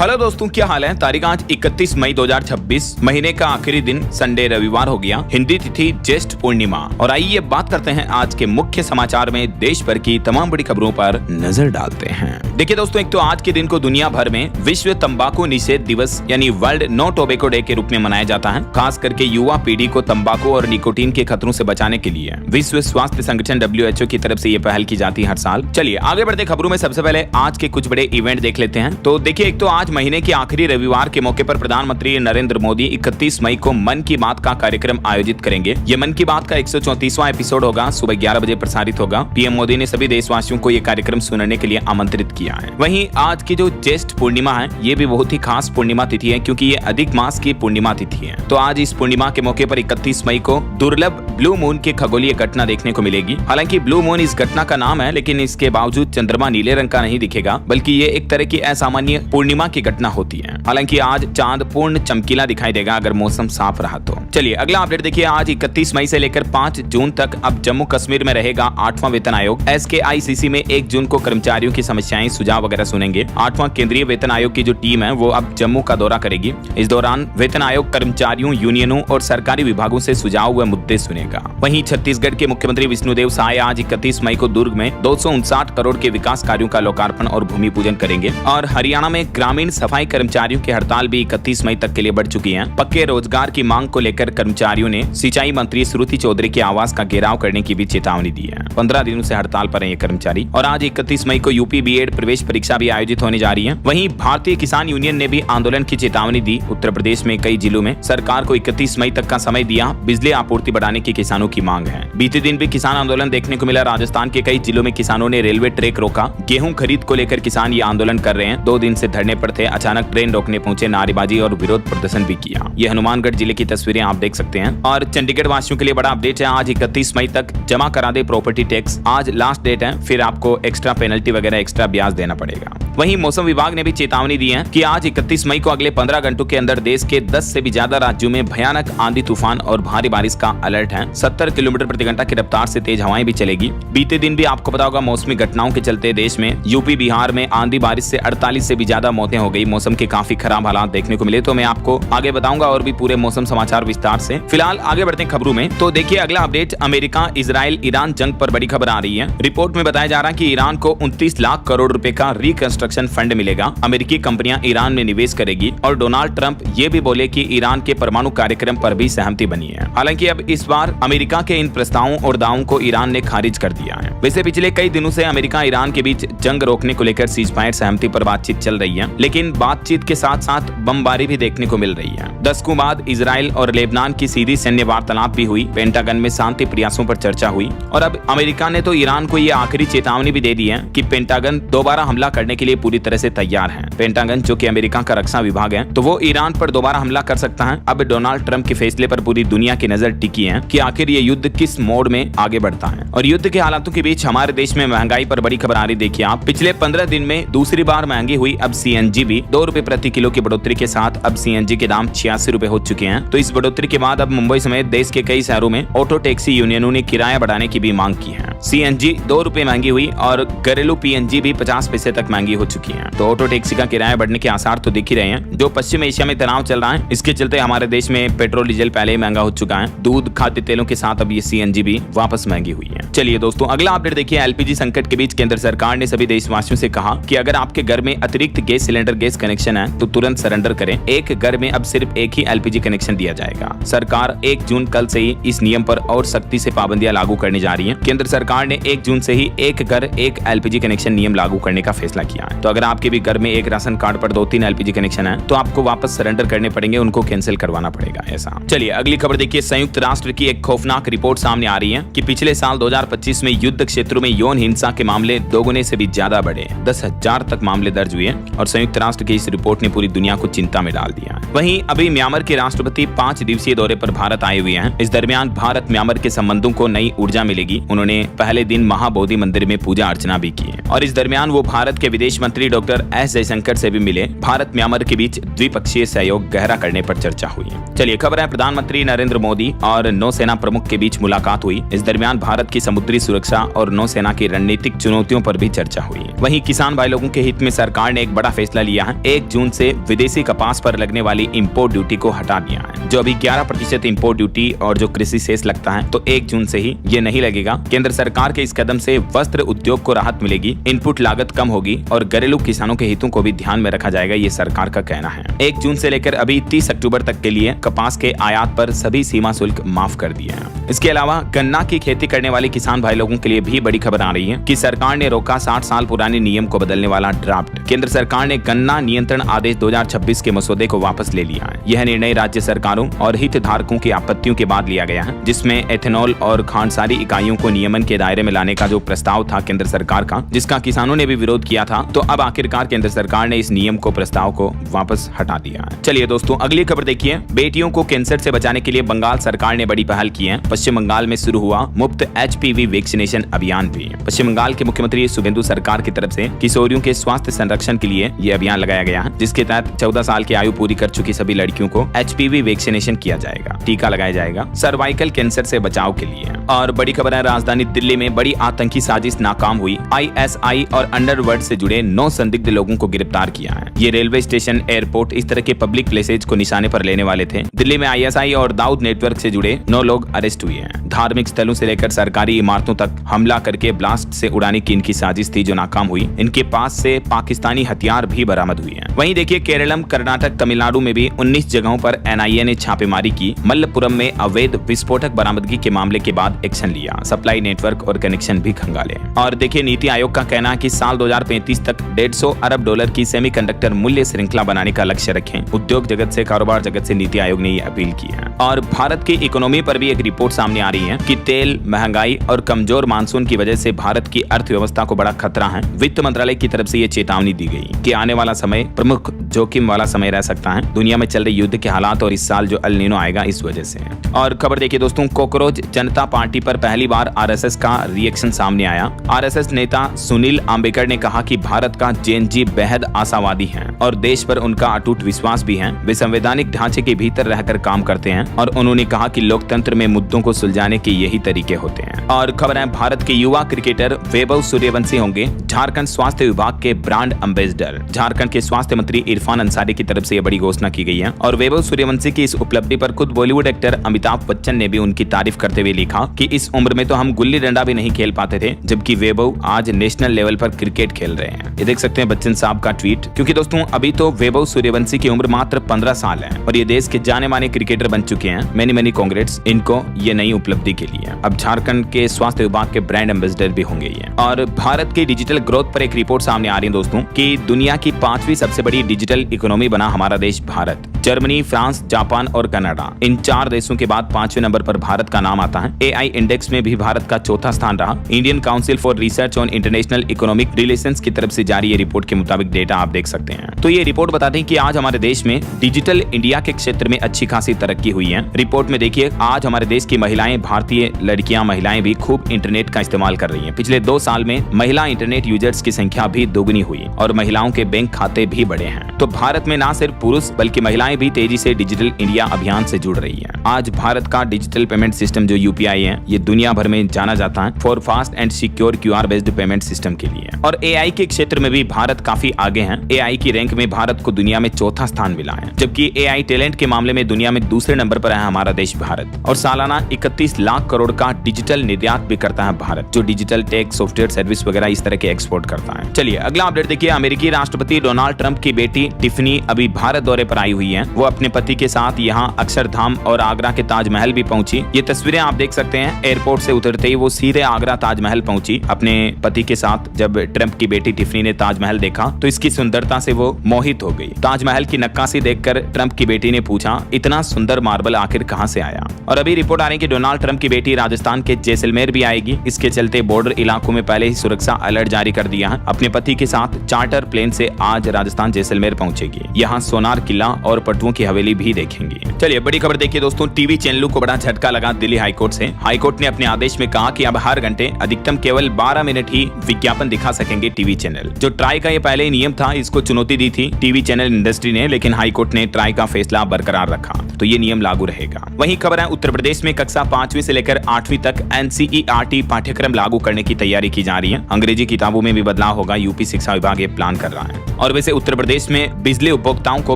Hello दोस्तों, क्या हाल है। तारीख आज 31 मई 2026, महीने का आखिरी दिन संडे रविवार हो गया। हिंदी तिथि ज्येष्ठ पूर्णिमा। और आइए बात करते हैं आज के मुख्य समाचार में देश भर की तमाम बड़ी खबरों पर नजर डालते हैं। देखिए दोस्तों, एक तो आज के दिन को दुनिया भर में विश्व तंबाकू निषेध दिवस यानी वर्ल्ड नो टोबैको डे के रूप में मनाया जाता है। खास करके युवा पीढ़ी को तंबाकू और निकोटीन के खतरों से बचाने के लिए विश्व स्वास्थ्य संगठन WHO की तरफ से ये पहल की जाती है हर साल। चलिए आगे बढ़ते खबरों में सबसे पहले आज के कुछ बड़े इवेंट देख लेते हैं। तो देखिए, एक तो आज महीने के आखिरी रविवार के मौके पर प्रधानमंत्री नरेंद्र मोदी 31 मई को मन की बात का कार्यक्रम आयोजित करेंगे। ये मन की बात का 134वां एपिसोड होगा, सुबह 11 बजे प्रसारित होगा। पीएम मोदी ने सभी देशवासियों को ये कार्यक्रम सुनने के लिए आमंत्रित किया है। वहीं आज की जो ज्येष्ठ पूर्णिमा है, ये भी बहुत ही खास पूर्णिमा तिथि है, क्योंकि ये अधिक मास की पूर्णिमा तिथि है। तो आज इस पूर्णिमा के मौके पर 31 मई को दुर्लभ ब्लू मून की खगोलीय घटना देखने को मिलेगी। हालांकि ब्लू मून इस घटना का नाम है, लेकिन इसके बावजूद चंद्रमा नीले रंग का नहीं दिखेगा, बल्कि ये एक तरह की असामान्य पूर्णिमा की घटना होती है। हालांकि आज चांद पूर्ण चमकीला दिखाई देगा अगर मौसम साफ रहा तो। चलिए अगला अपडेट देखिए। आज 31 मई से लेकर 5 जून तक अब जम्मू कश्मीर में रहेगा 8वां वेतन आयोग। SKICC में 1 जून को कर्मचारियों की समस्याएं, सुझाव वगैरह सुनेंगे। 8वां केंद्रीय वेतन आयोग की जो टीम है वो अब जम्मू का दौरा करेगी। इस दौरान वेतन आयोग कर्मचारियों, यूनियनों और सरकारी विभागों से सुझाव व मुद्दे सुनेगा। वहीं छत्तीसगढ़ के मुख्यमंत्री विष्णुदेव साय आज 31 मई को दुर्ग में 259 करोड़ के विकास कार्यों का लोकार्पण और भूमि पूजन करेंगे। और हरियाणा में ग्रामीण सफाई कर्मचारियों की हड़ताल भी 31 मई तक के लिए बढ़ चुकी है। पक्के रोजगार की मांग को लेकर कर्मचारियों ने सिंचाई मंत्री श्रुति चौधरी के आवास का घेराव करने की भी चेतावनी दी है। 15 दिनों से हड़ताल पर हैं ये कर्मचारी। और आज 31 मई को यूपी BEd प्रवेश परीक्षा भी आयोजित होने जा रही है। वहीं भारतीय किसान यूनियन ने भी आंदोलन की चेतावनी दी। उत्तर प्रदेश में कई जिलों में सरकार को 31 मई तक का समय दिया। बिजली आपूर्ति बढ़ाने की किसानों की मांग है। बीते दिन भी किसान आंदोलन देखने को मिला। राजस्थान के कई जिलों में किसानों ने रेलवे ट्रैक रोका। गेहूं खरीद को लेकर किसान ये आंदोलन कर रहे हैं। 2 दिन से धरने पर थे, अचानक ट्रेन रोकने पहुंचे, नारेबाजी और विरोध प्रदर्शन भी किया। ये हनुमानगढ़ जिले की तस्वीरें आप देख सकते हैं। और चंडीगढ़ वासियों के लिए बड़ा अपडेट है। आज 31 मई तक जमा करा दे प्रॉपर्टी टैक्स। आज लास्ट डेट है, फिर आपको एक्स्ट्रा पेनल्टी वगैरह एक्स्ट्रा ब्याज देना पड़ेगा। वहीं मौसम विभाग ने भी चेतावनी दी है कि आज 31 मई को अगले 15 घंटों के अंदर देश के 10 से भी ज्यादा राज्यों में भयानक आंधी तूफान और भारी बारिश का अलर्ट है। 70 किलोमीटर प्रति घंटा की रफ्तार से तेज हवाएं भी चलेगी। बीते दिन भी आपको पता होगा, मौसमी घटनाओं के चलते देश में यूपी बिहार में आंधी बारिश से 48 से भी ज्यादा मौतें हो गई। मौसम के काफी खराब हालात देखने को मिले। तो मैं आपको आगे बताऊंगा और भी पूरे मौसम समाचार विस्तार से। फिलहाल आगे बढ़ते हैं खबरों में। तो देखिए अगला अपडेट, अमेरिका इजराइल ईरान जंग पर बड़ी खबर आ रही है। रिपोर्ट में बताया जा रहा है कि ईरान को 29 लाख करोड़ रुपए का रिकंस्ट्रक्शन फंड मिलेगा। अमेरिकी कंपनियां ईरान में निवेश करेगी। और डोनाल्ड ट्रंप ये भी बोले कि ईरान के परमाणु कार्यक्रम पर भी सहमति बनी है। हालांकि अब इस बार अमेरिका के इन प्रस्तावों और दावों को ईरान ने खारिज कर दिया है। वैसे पिछले कई दिनों से अमेरिका ईरान के बीच जंग रोकने को लेकर सीजफायर सहमति पर बातचीत चल रही है, लेकिन बातचीत के साथ साथ बमबारी भी देखने को मिल रही है। दशकों बाद इजराइल और लेबनान की सीधी सैन्य वार्तालाप भी हुई। पेंटागन में शांति प्रयासों पर चर्चा हुई। और अब अमेरिका ने तो ईरान को ये आखिरी चेतावनी भी दे दी है कि पेंटागन दोबारा हमला करने के लिए पूरी तरह से तैयार है। पेंटागन जो कि अमेरिका का रक्षा विभाग है, तो वो ईरान पर दोबारा हमला कर सकता है। अब डोनाल्ड ट्रंप के फैसले पर पूरी दुनिया की नजर टिकी है कि आखिर ये युद्ध किस मोड़ में आगे बढ़ता है। और युद्ध के हालातों के बीच हमारे देश में महंगाई पर बड़ी खबर आ रही। देखिए आप, पिछले 15 दिन में दूसरी बार महंगी हुई। अब CNG भी 2 रुपए प्रति किलो की बढ़ोतरी के साथ अब CNG के दाम 86 रुपए हो चुके हैं। तो इस बढ़ोतरी के बाद अब मुंबई समेत देश के कई शहरों में ऑटो टैक्सी यूनियनों ने किराया बढ़ाने की भी मांग की है। CNG 2 रुपए महंगी हुई और घरेलू PNG भी 50 पैसे तक महंगी हो चुकी है। तो ऑटो टैक्सी का किराया बढ़ने के आसार तो दिख ही रहे हैं। जो पश्चिम एशिया में तनाव चल रहा है, इसके चलते हमारे देश में पेट्रोल डीजल पहले ही महंगा हो चुका है। दूध, खाद्य तेलों के साथ अब ये CNG भी वापस महंगी हुई है। चलिए दोस्तों अगला अपडेट देखिए। LPG संकट के बीच केंद्र सरकार ने सभी देशवासियों से कहा कि अगर आपके घर में अतिरिक्त गैस सिलेंडर गैस कनेक्शन है तो तुरंत सरेंडर करें। एक घर में अब सिर्फ एक ही LPG कनेक्शन दिया जाएगा। सरकार 1 जून कल से ही इस नियम पर और सख्ती से पाबंदियां लागू करने जा रही है। केंद्र सरकार ने 1 जून से ही एक घर एक LPG कनेक्शन नियम लागू करने का फैसला किया है। तो अगर आपके भी घर में एक राशन कार्ड पर 2-3 LPG कनेक्शन है तो आपको वापस सरेंडर करने पड़ेंगे, उनको कैंसिल करवाना पड़ेगा ऐसा। चलिए अगली खबर देखिए। संयुक्त राष्ट्र की एक खौफनाक रिपोर्ट सामने आ रही है कि पिछले साल 2025 में युद्ध क्षेत्रों में यौन हिंसा के मामले दोगुने से भी ज्यादा बढ़े। 10,000 तक मामले दर्ज हुए और संयुक्त राष्ट्र की इस रिपोर्ट ने पूरी दुनिया को चिंता में डाल दिया। वहीं अभी म्यांमार के राष्ट्रपति 5 दिवसीय दौरे पर भारत आए हुए हैं। इस दरमियान भारत म्यांमार के संबंधों को नई ऊर्जा मिलेगी। उन्होंने पहले दिन महाबोधि मंदिर में पूजा अर्चना भी की है। और इस दरमियान वो भारत के विदेश विदेश मंत्री डॉक्टर एस जयशंकर से भी मिले। भारत म्यांमार के बीच द्विपक्षीय सहयोग गहरा करने पर चर्चा हुई। चलिए खबर है, प्रधानमंत्री नरेंद्र मोदी और नौसेना प्रमुख के बीच मुलाकात हुई। इस दरमियान भारत की समुद्री सुरक्षा और नौसेना की रणनीतिक चुनौतियों पर भी चर्चा हुई। वहीं किसान भाई लोगों के हित में सरकार ने एक बड़ा फैसला लिया है। 1 जून से विदेशी कपास पर लगने वाली इंपोर्ट ड्यूटी को हटा दिया है। जो अभी 11% इंपोर्ट ड्यूटी और जो कृषि सेस लगता है, तो 1 जून से ही ये नहीं लगेगा। केंद्र सरकार के इस कदम से वस्त्र उद्योग को राहत मिलेगी, इनपुट लागत कम होगी और घरेलू किसानों के हितों को भी ध्यान में रखा जाएगा, ये सरकार का कहना है। 1 जून से लेकर अभी 30 अक्टूबर तक के लिए कपास के आयात पर सभी सीमा शुल्क माफ कर दिए हैं। इसके अलावा गन्ना की खेती करने वाले किसान भाई लोगों के लिए भी बड़ी खबर आ रही है कि सरकार ने रोका 60 साल पुराने नियम को बदलने वाला ड्राफ्ट। केंद्र सरकार ने गन्ना नियंत्रण आदेश 2026 के मसौदे को वापस ले लिया है। यह निर्णय राज्य सरकारों और हितधारकों की आपत्तियों के बाद लिया गया है, जिसमें एथेनॉल और खांडसारी इकाइयों को नियमन के दायरे में लाने का जो प्रस्ताव था केंद्र सरकार का, जिसका किसानों ने भी विरोध किया था, तो अब आखिरकार केंद्र सरकार ने इस नियम को प्रस्ताव को वापस हटा दिया है। चलिए दोस्तों अगली खबर देखिए। बेटियों को कैंसर से बचाने के लिए बंगाल सरकार ने बड़ी पहल की है। पश्चिम बंगाल में शुरू हुआ मुफ्त HPV वैक्सीनेशन अभियान भी। पश्चिम बंगाल के मुख्यमंत्री शुभेंदु सरकार की तरफ से किशोरियों के स्वास्थ्य संरक्षण के लिए यह अभियान लगाया गया है, जिसके तहत 14 साल की आयु पूरी कर चुकी सभी लड़कियों को HPV वैक्सीनेशन किया जाएगा, टीका लगाया जाएगा सर्वाइकल कैंसर से बचाव के लिए। और बड़ी खबर है, राजधानी दिल्ली में बड़ी आतंकी साजिश नाकाम हुई। ISI और अंडरवर्ल्ड से जुड़े 9 संदिग्ध लोगों को गिरफ्तार किया है। ये रेलवे स्टेशन, एयरपोर्ट, इस तरह के पब्लिक प्लेसेज को निशाने पर लेने वाले थे। दिल्ली में ISI और दाऊद नेटवर्क से जुड़े 9 लोग अरेस्ट हुए हैं। धार्मिक स्थलों से लेकर सरकारी इमारतों तक हमला करके ब्लास्ट से उड़ाने की इनकी साजिश थी, जो नाकाम हुई। इनके पास से पाकिस्तानी हथियार भी बरामद हुए हैं। वहीं देखिए केरलम, कर्नाटक, तमिलनाडु में भी 19 जगहों पर NIA ने छापेमारी की। मल्लपुरम में अवैध विस्फोटक बरामदगी के मामले के बाद एक्शन लिया। सप्लाई नेटवर्क और कनेक्शन भी खंगाले। और देखिए नीति आयोग का कहना है कि साल 2035 तक $150 अरब की सेमीकंडक्टर मूल्य श्रृंखला बनाने का लक्ष्य रखें। उद्योग जगत से, कारोबार जगत से नीति आयोग ने ये अपील की है। और भारत की इकोनॉमी पर भी एक रिपोर्ट सामने आ रही है कि तेल, महंगाई और कमजोर मानसून की वजह से भारत की अर्थव्यवस्था को बड़ा खतरा है। वित्त मंत्रालय की तरफ से ये चेतावनी दी गई कि आने वाला समय प्रमुख जोखिम वाला समय रह सकता है, दुनिया में चल रहे युद्ध के हालात और इस साल जो अल नीनो आएगा इस वजह से। और खबर देखिए दोस्तों, कोकरोच जनता पार्टी पर पहली बार RSS का रिएक्शन सामने आया। RSS नेता सुनील आम्बेकर ने कहा कि भारत का JNG बेहद आशावादी है और देश पर उनका अटूट विश्वास भी है। वे संवैधानिक ढांचे के भीतर रहकर काम करते हैं और उन्होंने कहा कि लोकतंत्र में मुद्दों को सुलझाने के यही तरीके होते हैं। और खबर है, भारत के युवा क्रिकेटर वैभव सूर्यवंशी होंगे झारखंड स्वास्थ्य विभाग के ब्रांड एम्बेसडर। झारखंड के स्वास्थ्य मंत्री इरफान अंसारी की तरफ से यह बड़ी घोषणा की गई है। और वैभव सूर्यवंशी की इस उपलब्धि पर खुद बॉलीवुड एक्टर अमिताभ बच्चन ने भी उनकी तारीफ करते हुए लिखा कि इस उम्र में तो हम गुल्ली डंडा भी नहीं खेल पाते थे, जबकि वैभव आज नेशनल लेवल पर क्रिकेट खेल रहे हैं। ये देख सकते हैं बच्चन साहब का ट्वीट। क्योंकि दोस्तों अभी तो वैभव सूर्यवंशी की उम्र मात्र 15 साल है और ये देश के जाने माने क्रिकेटर बन चुके हैं। मेनी कांग्रेट्स इनको ये नई उपलब्धि के लिए। अब झारखंड के स्वास्थ्य विभाग के ब्रांड एम्बेसडर भी होंगे ये। और भारत की डिजिटल ग्रोथ पर एक रिपोर्ट सामने आ रही है दोस्तों कि दुनिया की 5वीं सबसे बड़ी डिजिटल इकोनॉमी बना हमारा देश भारत। जर्मनी, फ्रांस, जापान और कनाडा, इन 4 देशों के बाद 5वें नंबर पर भारत का नाम आता है। AI इंडेक्स में भी भारत का 4था स्थान रहा। Indian council for research on international economic relations की तरफ से जारी ये रिपोर्ट के मुताबिक डेटा आप देख सकते हैं। तो ये रिपोर्ट बताते हैं कि आज हमारे देश में डिजिटल इंडिया के क्षेत्र में अच्छी खासी तरक्की हुई है। रिपोर्ट में देखिए आज हमारे देश की महिलाएं, भारतीय लड़कियां, महिलाएं भी खूब इंटरनेट का इस्तेमाल कर रही हैं। पिछले 2 साल में महिला इंटरनेट यूजर्स की संख्या भी दोगुनी हुई और महिलाओं के बैंक खाते भी बढ़े हैं। तो भारत में न सिर्फ पुरुष बल्कि महिलाएं भी तेजी से डिजिटल इंडिया अभियान से जुड़ रही है। आज भारत का डिजिटल पेमेंट सिस्टम जो UPI है, ये दुनिया भर में जाना जाता है for fast and secure QR based payment system के लिए। और AI के क्षेत्र में भी भारत काफी आगे है। AI की रैंक में भारत को दुनिया में 4था स्थान मिला है, जबकि AI टैलेंट के मामले में दुनिया में दूसरे नंबर पर है हमारा देश भारत। और सालाना 31 लाख करोड़ का डिजिटल निर्यात भी करता है भारत, जो डिजिटल टेक, सॉफ्टवेयर सर्विस वगैरह इस तरह के एक्सपोर्ट करता है। चलिए अगला अपडेट देखिए। अमेरिकी राष्ट्रपति डोनाल्ड ट्रंप की बेटी टिफनी अभी भारत दौरे पर आई हुई है। वो अपने पति के साथ यहाँ अक्षरधाम और आगरा के ताजमहल भी पहुंची। ये तस्वीरें आप देख सकते हैं। एयरपोर्ट से उतरते ही वो सीधे आगरा ताजमहल पहुंची अपने पति के साथ। जब ट्रंप की बेटी टिफनी ने ताजमहल देखा तो इसकी सुंदरता से वो मोहित हो गई। ताजमहल की नक्काशी देखकर ट्रंप की बेटी ने पूछा, इतना सुंदर मार्बल आखिर कहां से आया? और अभी रिपोर्ट आ रही है कि डोनाल्ड ट्रंप की बेटी राजस्थान के जैसलमेर भी आएगी। इसके चलते बॉर्डर इलाकों में पहले ही सुरक्षा अलर्ट जारी कर दिया है। अपने पति के साथ चार्टर प्लेन से आज राजस्थान जैसलमेर पहुंचेगी। यहाँ सोनार किला और पटुओं की हवेली भी देखेंगे। चलिए बड़ी खबर देखिए दोस्तों, टीवी चैनलों को बड़ा झटका लगा दिल्ली हाईकोर्ट से। हाईकोर्ट ने अपने आदेश में कहा कि अब हर घंटे अधिकतम केवल 12 मिनट ही विज्ञापन दिखा सकेंगे टीवी चैनल। जो ट्राई का ये पहले ही नियम था, इसको चुनौती दी थी टीवी चैनल इंडस्ट्री ने, लेकिन हाईकोर्ट ने ट्राई का फैसला बरकरार रखा, तो ये नियम लागू रहेगा। वहीं खबर है उत्तर प्रदेश में कक्षा 5वीं से लेकर 8वीं तक NCERT पाठ्यक्रम लागू करने की तैयारी की जा रही है। अंग्रेजी किताबों में भी बदलाव होगा, यूपी शिक्षा विभाग ये प्लान कर रहा है। और वैसे उत्तर प्रदेश में बिजली उपभोक्ताओं को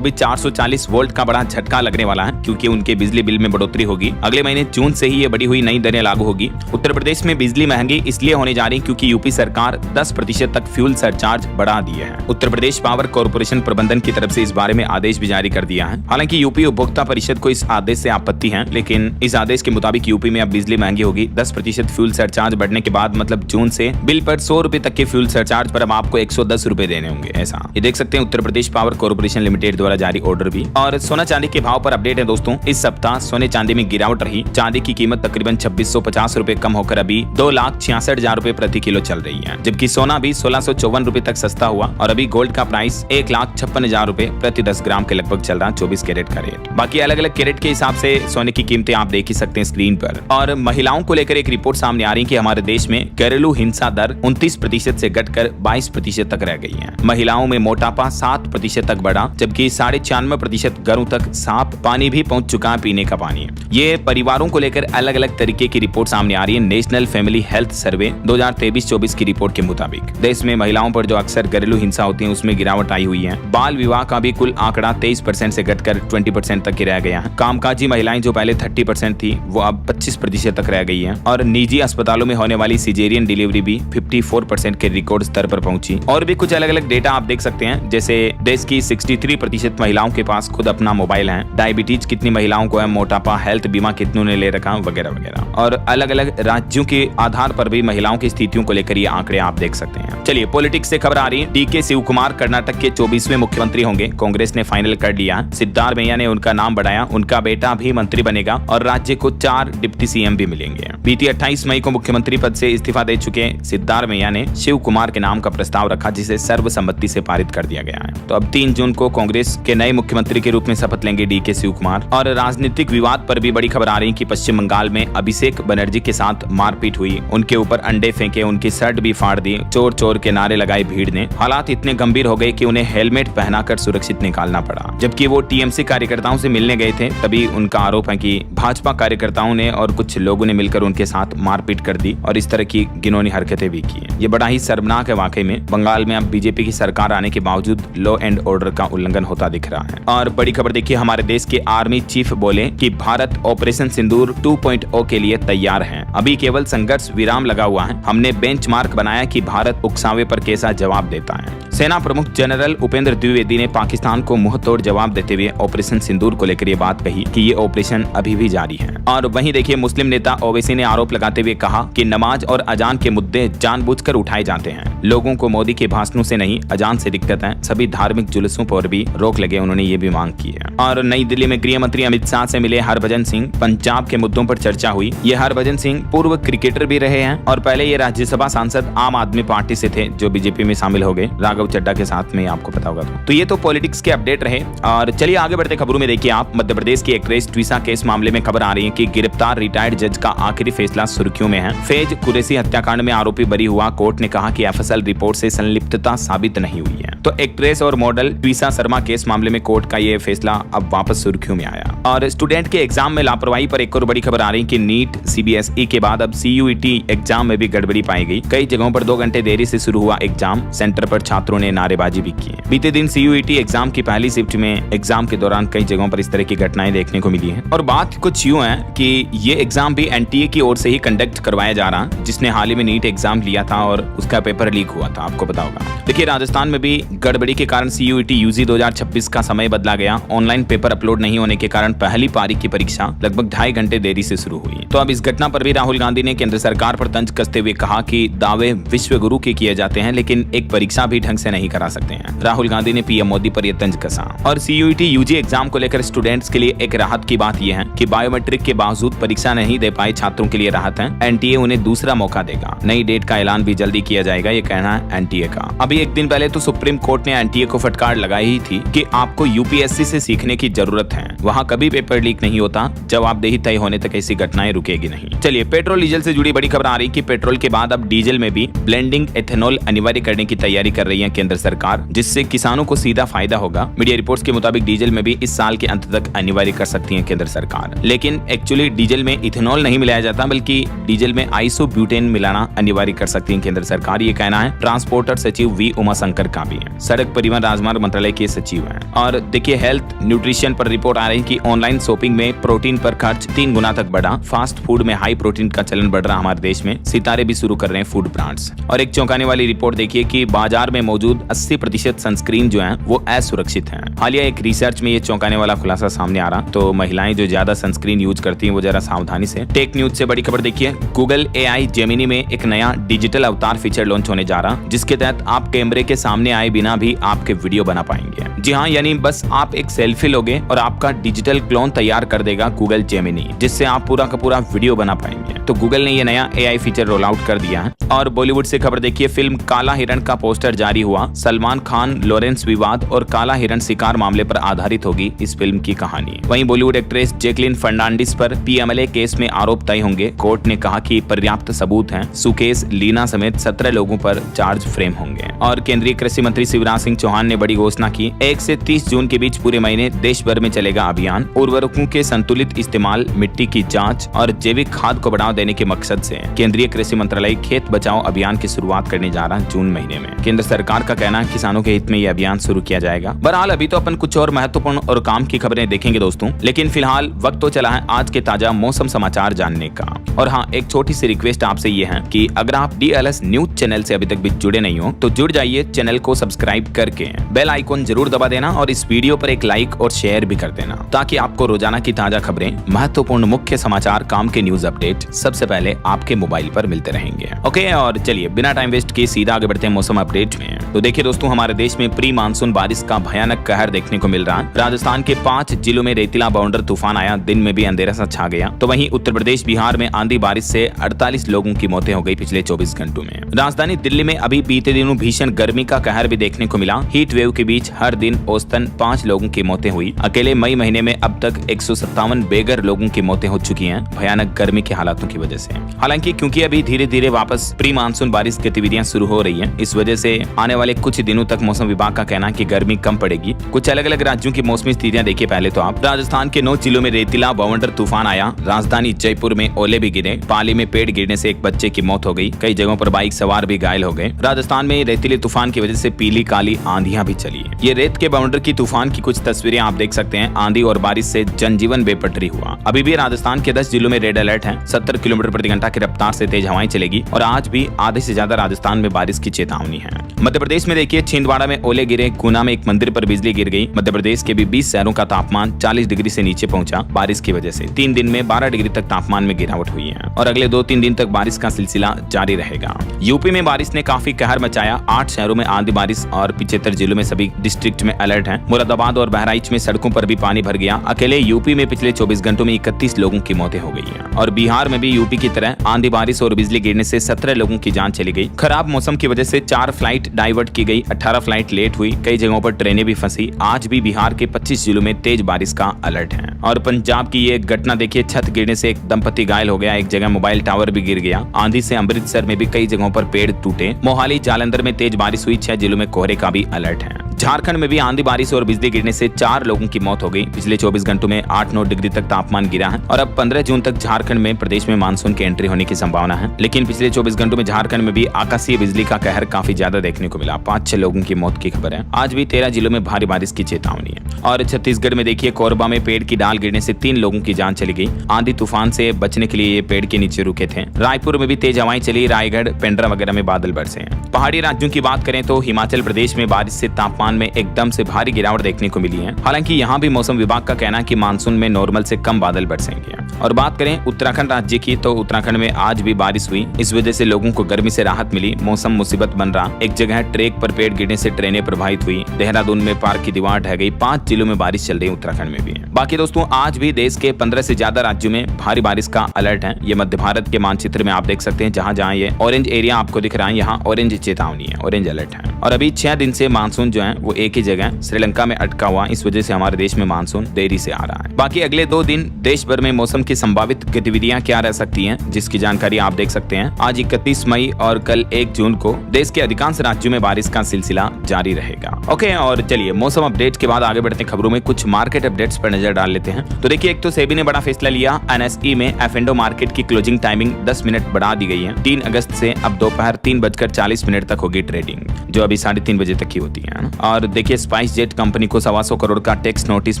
भी 440 वोल्ट का बड़ा झटका लगने वाला है, क्योंकि उनके बिजली बिल में बढ़ोतरी होगी। अगले महीने जून से ही ये बढ़ी हुई नई दरें लागू होगी। उत्तर प्रदेश में बिजली महंगी इसलिए होने जा रही क्योंकि यूपी सरकार 10% तक फ्यूल सरचार्ज बढ़ा दिए है। उत्तर प्रदेश पावर कॉर्पोरेशन प्रबंधन की तरफ से इस बारे में आदेश भी जारी कर दिया है। हालांकि यूपी उपभोक्ता परिषद को इस आदेश से आपत्ति है, लेकिन इस आदेश के मुताबिक यूपी में अब बिजली महंगी होगी। 10% फ्यूल सरचार्ज बढ़ने के बाद मतलब जून से बिल पर 100 रुपए तक के फ्यूल सरचार्ज पर अब आपको 110 रुपए देने होंगे। ऐसा ये देख सकते हैं Uttar Pradesh power corporation limited द्वारा जारी ऑर्डर भी। और सोना चांदी के भाव पर अपडेट है दोस्तों, इस सप्ताह सोने चांदी में गिरावट रही। चांदी की कीमत तकरीबन 2650 रुपए कम होकर अभी 2,66,000 रुपए प्रति किलो चल रही है, जबकि सोना भी 1654 रुपए तक सस्ता हुआ और अभी गोल्ड का प्राइस 1,56,000 रुपए प्रति 10 ग्राम के लगभग चल रहा है, 24 कैरेट का रेट। बाकी अलग अलग कैरेट के हिसाब से सोने की कीमतें आप देख ही सकते हैं स्क्रीन पर। और महिलाओं को लेकर एक रिपोर्ट सामने आ रही है कि हमारे देश में घरेलू हिंसा दर 29% से घटकर 22% तक रह गई है। महिलाओं में मोटापा 7% तक बढ़ा, जबकि 96.5% घरों तक साफ पानी भी पहुंच चुका है, पीने का पानी। ये परिवारों को लेकर अलग अलग तरीके की रिपोर्ट सामने आ रही है। नेशनल फैमिली हेल्थ सर्वे 2023-24 की रिपोर्ट के मुताबिक देश में महिलाओं पर जो अक्सर घरेलू हिंसा होती है उसमें गिरावट आई हुई है। बाल विवाह का भी कुल आंकड़ा 23% से घटकर 20% तक रह गया है। कामकाजी महिलाएं जो पहले 30% थी वो अब 25% तक रह गई है। और निजी अस्पतालों में होने वाली सिजेरियन डिलीवरी भी 54% के रिकॉर्ड स्तर पर पहुंची। और भी कुछ अलग अलग डेटा आप देख सकते हैं, जैसे देश की 63% महिलाओं के पास खुद अपना मोबाइल है, डायबिटीज कितनी महिलाओं को है, मोटापा, हेल्थ बीमा कितनों ने ले रखा, वगैरह वगैरह। और अलग अलग राज्यों के आधार पर भी महिलाओं की स्थितियों को लेकर ये आंकड़े आप देख सकते हैं। चलिए पॉलिटिक्स से खबर आ रही है, DK शिव कुमार कर्नाटक के 24वें मुख्यमंत्री होंगे, कांग्रेस ने फाइनल कर लिया। सिद्धार्थ मैया ने उनका नाम बढ़ाया, उनका बेटा भी मंत्री बनेगा और राज्य को 4 डिप्टी CM भी मिलेंगे। बीती 28 मई को मुख्यमंत्री पद से इस्तीफा दे चुके सिद्धार्थ मैया ने शिव कुमार के नाम का प्रस्ताव रखा, जिसे सर्वसम्मति से पारित कर दिया गया है। तो अब 3 जून को कांग्रेस के नए मुख्यमंत्री के रूप में शपथ लेंगे DK शिव कुमार। और राजनीतिक विवाद पर भी बड़ी खबर आ रही है कि पश्चिम बंगाल में अभिषेक बनर्जी के साथ मारपीट हुई, उनके ऊपर अंडे फेंके, उनकी शर्ट भी फाड़ दी, चोर चोर के नारे लगाए भीड़ ने। हालात इतने गंभीर हो गए कि उन्हें हेलमेट पहनाकर सुरक्षित निकालना पड़ा। जबकि वो TMC कार्यकर्ताओं से मिलने गए थे, तभी उनका आरोप है कि भाजपा कार्यकर्ताओं ने और कुछ लोगों ने मिलकर उनके साथ मारपीट कर दी और इस तरह की घिनौनी हरकतें भी की। ये बड़ा ही शर्मनाक है वाकई में। बंगाल में अब BJP की सरकार आने के बावजूद लॉ एंड ऑर्डर का उल्लंघन होता दिख रहा है। और बड़ी खबर देखिए, हमारे देश के आर्मी चीफ बोले कि भारत ऑपरेशन सिंदूर 2.0 के लिए तैयार है, अभी केवल संघर्ष विराम लगा हुआ है। हमने बेंचमार्क बनाया कि भारत उकसावे पर कैसा जवाब देता है। सेना प्रमुख जनरल उपेंद्र द्विवेदी ने पाकिस्तान को मुंहतोड़ जवाब देते हुए ऑपरेशन सिंदूर को लेकर ये बात कही कि ये ऑपरेशन अभी भी जारी है। और वहीं देखिए मुस्लिम नेता ओवैसी ने आरोप लगाते हुए कहा कि नमाज और अजान के मुद्दे जानबूझकर उठाए जाते हैं। लोगों को मोदी के भाषणों से नहीं, अजान से दिक्कत है, सभी धार्मिक जुलूसों पर भी रोक लगे, उन्होंने ये भी मांग की है। और नई दिल्ली में गृह मंत्री अमित शाह से मिले हरभजन सिंह, पंजाब के मुद्दों पर चर्चा हुई। ये हरभजन सिंह पूर्व क्रिकेटर भी रहे हैं और पहले ये राज्यसभा सांसद आम आदमी पार्टी से थे, जो BJP में शामिल हो गए राघव चड्ढा के साथ में, आपको पता होगा। तो ये तो पॉलिटिक्स के अपडेट रहे। और चलिए आगे बढ़ते खबरों में देखिए आप, मध्य प्रदेश की एक्ट्रेस ट्विसा केस मामले में खबर आ रही है कि गिरफ्तार रिटायर्ड जज का आखिरी फैसला सुर्खियों में है। फैज कुरैशी हत्याकांड में आरोपी बरी हुआ, कोर्ट ने कहा कि FSL रिपोर्ट से संलिप्तता साबित नहीं हुई है। तो एक्ट्रेस और मॉडल ट्विसा शर्मा केस मामले में कोर्ट का ये फैसला अब वापस सुर्खियों में आया। और स्टूडेंट के एग्जाम में लापरवाही पर एक और बड़ी खबर आ रही है कि नीट CBSE के बाद अब CUET एग्जाम में भी गड़बड़ी पाई गई। कई जगहों पर 2 घंटे देरी से शुरू हुआ एग्जाम, सेंटर पर छात्रों ने नारेबाजी भी की। बीते दिन CUET एग्जाम की पहली शिफ्ट में एग्जाम के दौरान कई जगहों पर इस तरह की घटनाएं देखने को मिली हैं। और बात कुछ यूं है कि ये एग्जाम भी NTA की ओर से ही कंडक्ट करवाया जा रहा, जिसने हाल ही में नीट एग्जाम लिया था और उसका पेपर लीक हुआ था, आपको पता होगा। देखिए राजस्थान में भी गड़बड़ी के कारण CUET UG 2026 का समय बदला गया। ऑनलाइन पेपर अपलोड नहीं होने के कारण पहली पारी की परीक्षा लगभग 2.5 घंटे देरी से शुरू हुई। तो अब इस घटना पर भी राहुल गांधी ने केंद्र सरकार पर तंज कसते हुए कहा कि दावे विश्व गुरु के किए जाते हैं, लेकिन एक परीक्षा भी ढंग से नहीं करा सकते हैं। राहुल गांधी ने PM मोदी पर यह तंज कसा। और CUET UG एग्जाम को लेकर स्टूडेंट्स के लिए एक राहत की बात यह है कि बायोमेट्रिक के बावजूद परीक्षा नहीं दे पाए छात्रों के लिए राहत है। NTA उन्हें दूसरा मौका देगा। नई डेट का ऐलान भी जल्दी किया जाएगा, ये कहना है NTA का। अभी एक दिन पहले तो सुप्रीम कोर्ट ने NTA को फटकार लगाई ही थी कि आपको UPSC यूपीएससी से सीखने की जरूरत है। वहाँ कभी पेपर लीक नहीं होता, जवाबदेही तय होने तक ऐसी घटनाएं रुकेगी नहीं। चलिए, पेट्रोल डीजल से जुड़ी बड़ी खबर आ रही कि पेट्रोल के बाद अब डीजल में भी ब्लेंडिंग एथेनॉल अनिवार्य करने की तैयारी कर रही है केंद्र सरकार, जिससे किसानों को सीधा फायदा होगा। मीडिया रिपोर्ट्स के मुताबिक डीजल में भी इस साल के अंत तक अनिवार्य कर सकती है केंद्र सरकार। लेकिन एक्चुअली डीजल में इथेनॉल नहीं मिलाया जाता, बल्कि डीजल में आइसोब्यूटेन मिलाना अनिवार्य कर सकती है केंद्र सरकार। ये कहना है ट्रांसपोर्टर सचिव वी उमाशंकर का भी है, सड़क परिवहन राजमार्ग मंत्रालय के सचिव हैं। और देखिए, हेल्थ न्यूट्रिशन पर रिपोर्ट आ रही है कि ऑनलाइन शॉपिंग में प्रोटीन पर खर्च 3 गुना तक बढ़ा। फास्ट फूड में हाई प्रोटीन का चलन बढ़ रहा हमारे देश में, सितारे भी शुरू कर रहे हैं फूड ब्रांड्स। और एक चौंकाने वाली रिपोर्ट देखिए कि बाजार में मौजूद 80% सनस्क्रीन जो है वो असुरक्षित है। हालिया एक रिसर्च में ये चौंकाने वाला खुलासा सामने आ रहा, तो महिलाएं जो ज्यादा सनस्क्रीन यूज करती हैं वो जरा सावधानी से। टेक न्यूज से बड़ी खबर देखिए, गूगल AI जेमिनी में एक नया डिजिटल अवतार फीचर लॉन्च होने जा रहा, जिसके तहत आप कैमरे के सामने आए बिना भी आपके वीडियो बना पाएंगे। जी हाँ, यानी बस आप एक सेल्फी लोगे और आपका डिजिटल क्लोन तैयार कर देगा गूगल जेमिनी, जिससे आप पूरा का पूरा वीडियो बना पाएंगे। तो गूगल ने ये नया AI फीचर रोल आउट कर दिया है। और बॉलीवुड से खबर देखिए, फिल्म काला हिरण का पोस्टर जारी हुआ। सलमान खान लॉरेंस विवाद और काला हिरण शिकार मामले पर आधारित होगी इस फिल्म की कहानी। वहीं बॉलीवुड एक्ट्रेस जैकलिन फर्नांडिस पर PMLA केस में आरोप तय होंगे। कोर्ट ने कहा कि पर्याप्त सबूत हैं। सुकेश लीना समेत 17 लोगों पर चार्ज फ्रेम होंगे। और केंद्रीय कृषि मंत्री शिवराज सिंह चौहान ने बड़ी घोषणा की, 1 से 30 जून के बीच पूरे महीने देश भर में चलेगा अभियान। उर्वरकों के संतुलित इस्तेमाल, मिट्टी की जांच और जैविक खाद को बढ़ावा देने के मकसद से केंद्रीय कृषि मंत्रालय खेत बचाओ अभियान की शुरुआत करने जा रहा है जून महीने में। केंद्र सरकार का कहना है किसानों के हित में यह अभियान शुरू किया जाएगा। बहरहाल अभी तो अपन कुछ और महत्वपूर्ण और काम की खबरें देखेंगे दोस्तों, लेकिन फिलहाल वक्त तो चला है आज के ताजा मौसम समाचार जानने का। और हाँ, एक छोटी सी रिक्वेस्ट आपसे ये है कि अगर आप DLS न्यूज चैनल से अभी तक भी जुड़े नहीं हो तो जुड़ जाइए, चैनल को सब्सक्राइब करके बेल आइकॉन जरूर दबा देना और इस वीडियो पर एक लाइक और शेयर भी कर देना, ताकि आपको रोजाना की ताजा खबरें, महत्वपूर्ण मुख्य समाचार, काम के न्यूज अपडेट सबसे पहले आपके मोबाइल पर मिलते रहेंगे। ओके, और चलिए बिना टाइम वेस्ट किए सीधा आगे बढ़ते हैं मौसम अपडेट में। तो देखिए दोस्तों, हमारे देश में प्री मानसून बारिश का भयानक कहर देखने को मिल रहा है। राजस्थान के 5 जिलों में रेतीला बाउंडर तूफान आया, दिन में भी अंधेरा सा छा गया। तो वहीं उत्तर प्रदेश, बिहार में आंधी बारिश से 48 लोगों की मौतें हो गई पिछले 24 घंटों में। राजधानी दिल्ली में अभी बीते दिनों भीषण गर्मी का कहर भी देखने को मिला। हीट वेव के बीच हर दिन औसतन 5 लोगों की मौतें हुई। अकेले मई महीने में अब तक 157 बेघर लोगों की मौतें हो चुकी हैं, भयानक गर्मी के हालातों की वजह से। हालांकि क्योंकि अभी धीरे धीरे वापस प्री मानसून बारिश गतिविधियां शुरू हो रही हैं, इस वजह से आने वाले कुछ दिनों तक मौसम विभाग का कहना है कि गर्मी कम पड़ेगी। कुछ अलग अलग राज्यों की मौसमी स्थितियां देखिए पहले तो आप। राजस्थान के 9 जिलों में रेतीला बाउंडर तूफान आया। राजधानी जयपुर में ओले भी गिरे। पाली में पेड़ गिरने से एक बच्चे की मौत हो गई। कई जगहों पर बाइक सवार भी घायल हो गए। राजस्थान में रेतीले तूफान की वजह से पीली काली आंधियां भी चली। ये रेत के बाउंडर की तूफान की कुछ तस्वीरें आप देख सकते हैं। आंधी और बारिश से जनजीवन बेपटरी हुआ। अभी भी राजस्थान के 10 जिलों में रेड अलर्ट है। 70 किलोमीटर प्रति घंटा की रफ्तार से तेज हवाएं चलेगी और आज भी आधे से ज्यादा राजस्थान में बारिश की चेतावनी है। मध्य प्रदेश में देखिए, छिंदवाड़ा में ओले गिरे। गुना में एक मंदिर पर बिजली गिर गई। मध्य प्रदेश के भी 20 शहरों का तापमान 40 डिग्री से नीचे पहुंचा बारिश की वजह से। 3 दिन में 12 डिग्री तक तापमान में गिरावट हुई है और अगले 2-3 दिन तक बारिश का सिलसिला जारी रहेगा। यूपी में बारिश ने काफी कहर मचाया। 8 शहरों में आंधी बारिश और 75 जिलों में सभी डिस्ट्रिक्ट में अलर्ट है। मुरादाबाद और बहराइच में सड़कों पर भी पानी भर गया। अकेले यूपी में पिछले 24 घंटों में 31 लोगों की मौतें हो गई हैं। और बिहार में भी यूपी की तरह आंधी बारिश और बिजली गिरने से 17 लोगों की जान चली गई। खराब मौसम की वजह से 4 फ्लाइट डाइवर्ट की गई। 18 फ्लाइट लेट हुई। कई जगहों पर ट्रेनें भी फंसी। आज भी बिहार के 25 जिलों में तेज बारिश का अलर्ट है। और पंजाब की ये घटना देखिए, छत गिरने से एक दंपति घायल हो गया। एक जगह मोबाइल टावर भी गिर गया। आंधी से अमृतसर में भी कई जगहों पर पेड़ टूटे। मोहाली जालंधर में तेज बारिश हुई। 6 जिलों में कोहरे का भी अलर्ट है। झारखंड में भी आंधी बारिश और बिजली गिरने से 4 लोगों की मौत हो गई। पिछले 24 घंटों में 8-9 डिग्री तक तापमान गिरा है और अब 15 जून तक झारखंड में प्रदेश में मानसून की एंट्री होने की संभावना है। लेकिन पिछले 24 घंटों में झारखंड में भी आकाशीय बिजली का कहर काफी ज्यादा देखने को मिला। 5-6 लोगों की मौत की खबर है। आज भी 13 जिलों में भारी बारिश की चेतावनी है। और छत्तीसगढ़ में देखिए, कोरबा में पेड़ की डाल गिरने से 3 लोगों की जान चली गई। आंधी तूफान से बचने के लिए ये पेड़ के नीचे रुके थे। रायपुर में भी तेज हवाएं चली। रायगढ़, पेंड्रा वगैरह में बादल बरसे हैं। पहाड़ी राज्यों की बात करें तो हिमाचल प्रदेश में बारिश से तापमान में एकदम से भारी गिरावट देखने को मिली है। हालांकि यहाँ भी मौसम विभाग का कहना है कि मानसून में नॉर्मल से कम बादल बरसेंगे। और बात करें उत्तराखंड राज्य की, तो उत्तराखंड में आज भी बारिश हुई। इस वजह से लोगों को गर्मी से राहत मिली। मौसम मुसीबत बन रहा। एक जगह ट्रैक पर पेड़ गिरने से ट्रेनें प्रभावित हुई। देहरादून में पार्क की दीवार ढह गई। 5 जिलों में बारिश चल रही, उत्तराखंड में भी है। बाकी दोस्तों, आज भी देश के 15 से ज्यादा राज्यों में भारी बारिश का अलर्ट है। ये मध्य भारत के मानचित्र में आप देख सकते हैं, जहां जहां ये ऑरेंज एरिया आपको दिख रहा है, यहाँ ऑरेंज चेतावनी है, ऑरेंज अलर्ट है। और अभी 6 दिन से मानसून जो है वो एक ही जगह श्रीलंका में अटका हुआ। इस वजह से हमारे देश में मानसून देरी से आ रहा है। बाकी अगले 2 दिन देश भर में मौसम की संभावित गतिविधियां क्या रह सकती हैं, जिसकी जानकारी आप देख सकते हैं। आज 31 मई और कल 1 जून को देश के अधिकांश राज्यों में बारिश का सिलसिला जारी रहेगा। ओके, और चलिए मौसम अपडेट के बाद आगे बढ़ते हैं खबरों में। कुछ मार्केट अपडेट्स पर नजर डाल लेते हैं। तो देखिए, एक तो सेबी ने बड़ा फैसला लिया। एनएसई में एफ&ओ मार्केट की क्लोजिंग टाइमिंग 10 मिनट बढ़ा दी गई है। 3 अगस्त से अब दोपहर 3:40 तक होगी ट्रेडिंग, जो अभी 3:30 बजे तक की होती है। और देखिए, स्पाइस जेट कंपनी को 125 करोड़ का टैक्स नोटिस